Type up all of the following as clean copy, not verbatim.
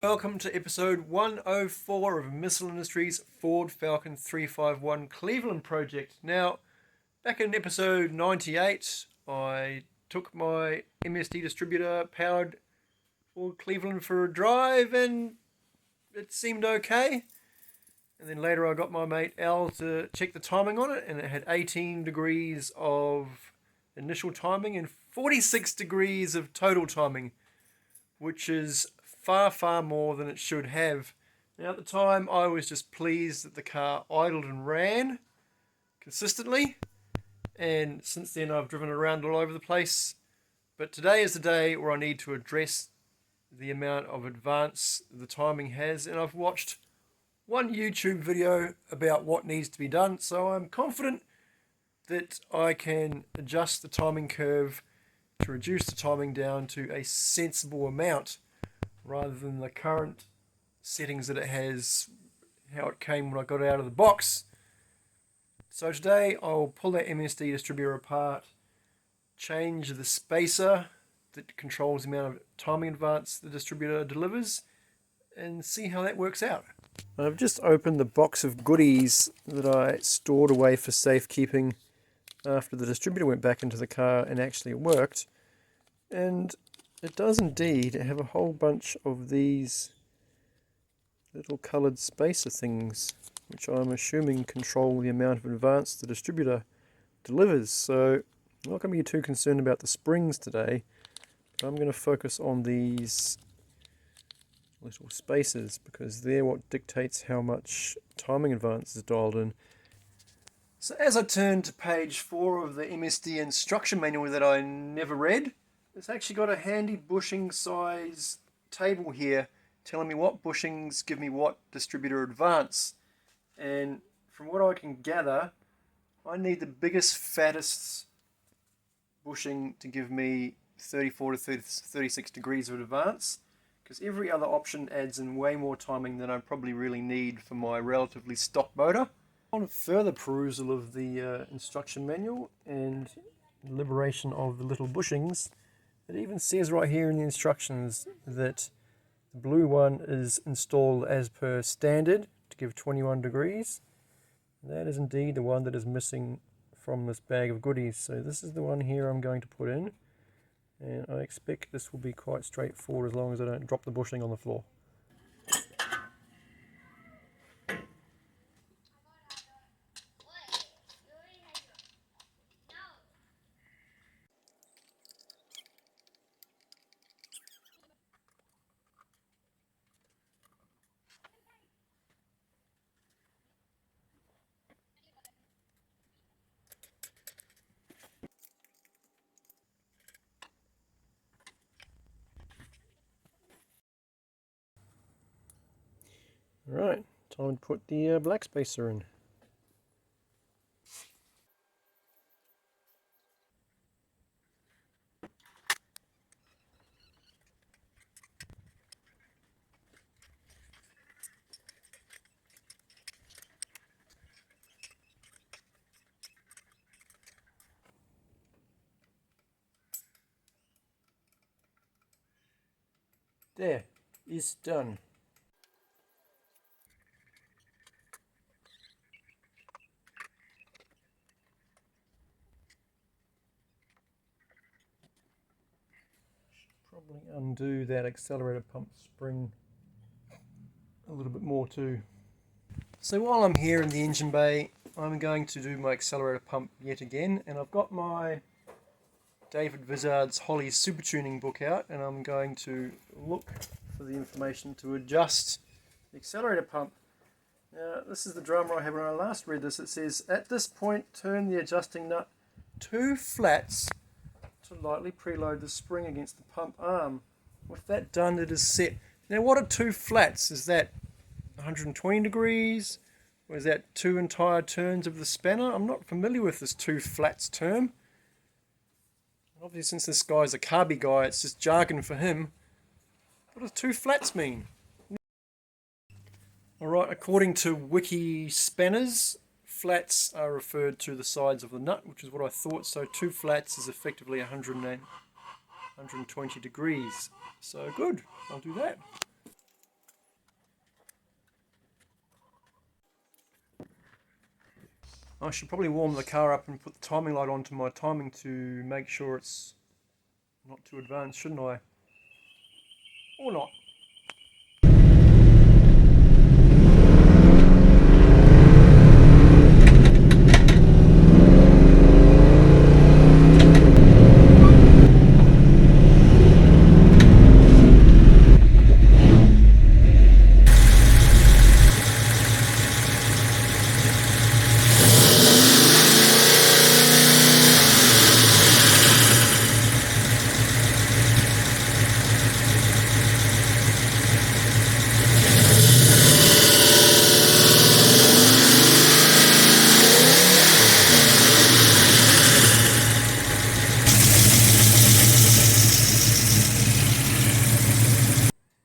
Welcome to episode 104 of Missile Industries Ford Falcon 351 Cleveland project. Now, back in episode 98, I took my MSD distributor powered Ford Cleveland for a drive and it seemed okay. And then later I got my mate Al to check the timing on it, and it had 18 degrees of initial timing and 46 degrees of total timing, which is far more than it should have. Now at the time I was just pleased that the car idled and ran consistently, and since then I've driven around all over the place. But today is the day where I need to address the amount of advance the timing has, and I've watched one YouTube video about what needs to be done, so I'm confident that I can adjust the timing curve to reduce the timing down to a sensible amount rather than the current settings that it has, how it came when I got it out of the box. So today I'll pull that MSD distributor apart, change the spacer that controls the amount of timing advance the distributor delivers, and see how that works out. I've just opened the box of goodies that I stored away for safekeeping after the distributor went back into the car and actually worked, and it does indeed have a whole bunch of these little coloured spacer things, which I'm assuming control the amount of advance the distributor delivers. So I'm not going to be too concerned about the springs today, but I'm going to focus on these little spacers because they're what dictates how much timing advance is dialed in. So as I turn to page 4 of the MSD instruction manual that I never read, it's actually got a handy bushing size table here telling me what bushings give me what distributor advance. And from what I can gather, I need the biggest, fattest bushing to give me 34 to 36 degrees of advance, because every other option adds in way more timing than I probably really need for my relatively stock motor. On further perusal of the instruction manual and liberation of the little bushings, it even says right here in the instructions that the blue one is installed as per standard to give 21 degrees. That is indeed the one that is missing from this bag of goodies. So this is the one here I'm going to put in, and I expect this will be quite straightforward as long as I don't drop the bushing on the floor. Alright, time to put the black spacer in. There, it's done. Probably undo that accelerator pump spring a little bit more too. So while I'm here in the engine bay, I'm going to do my accelerator pump yet again, and I've got my David Vizard's Holly Super Tuning book out, and I'm going to look for the information to adjust the accelerator pump. Now, this is the drama I had when I last read this. It says, at this point, turn the adjusting nut 2 flats to lightly preload the spring against the pump arm. With that done, it is set. Now, what are 2 flats? Is that 120 degrees? Or is that 2 entire turns of the spanner? I'm not familiar with this 2 flats term. Obviously, since this guy's a carby guy, it's just jargon for him. What does 2 flats mean? Alright, according to Wiki Spanners, flats are referred to the sides of the nut, which is what I thought. So 2 flats is effectively 120 degrees. So good, I'll do that. I should probably warm the car up and put the timing light onto my timing to make sure it's not too advanced, shouldn't I? Or not.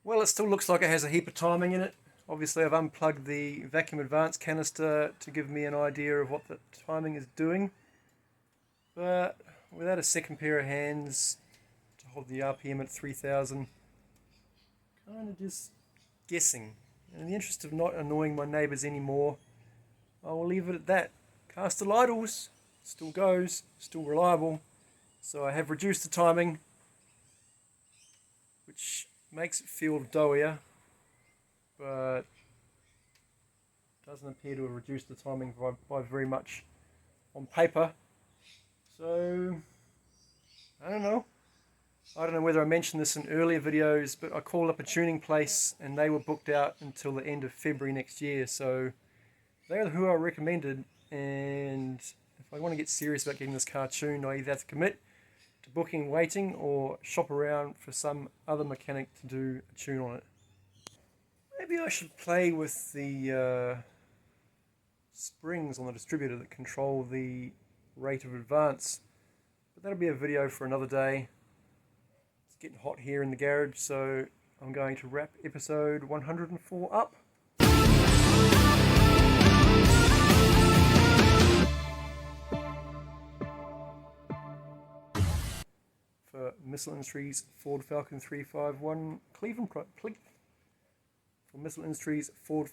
Well, it still looks like it has a heap of timing in it. Obviously I've unplugged the vacuum advance canister to give me an idea of what the timing is doing. But without a second pair of hands to hold the RPM at 3000, kind of just guessing. And in the interest of not annoying my neighbours anymore, I will leave it at that. Caster idles, still goes, still reliable. So I have reduced the timing, which makes it feel doughier, but doesn't appear to have reduced the timing by very much on paper. So I don't know whether I mentioned this in earlier videos, but I called up a tuning place and they were booked out until the end of February next year. So they're who I recommended, and if I want to get serious about getting this car tuned, I either have to commit to booking and waiting or shop around for some other mechanic to do a tune on it. Maybe I should play with the springs on the distributor that control the rate of advance, but that'll be a video for another day. It's getting hot here in the garage, so I'm going to wrap episode 104 up. For Missile Industries Ford Falcon 351 Cleveland for Missile Industries Ford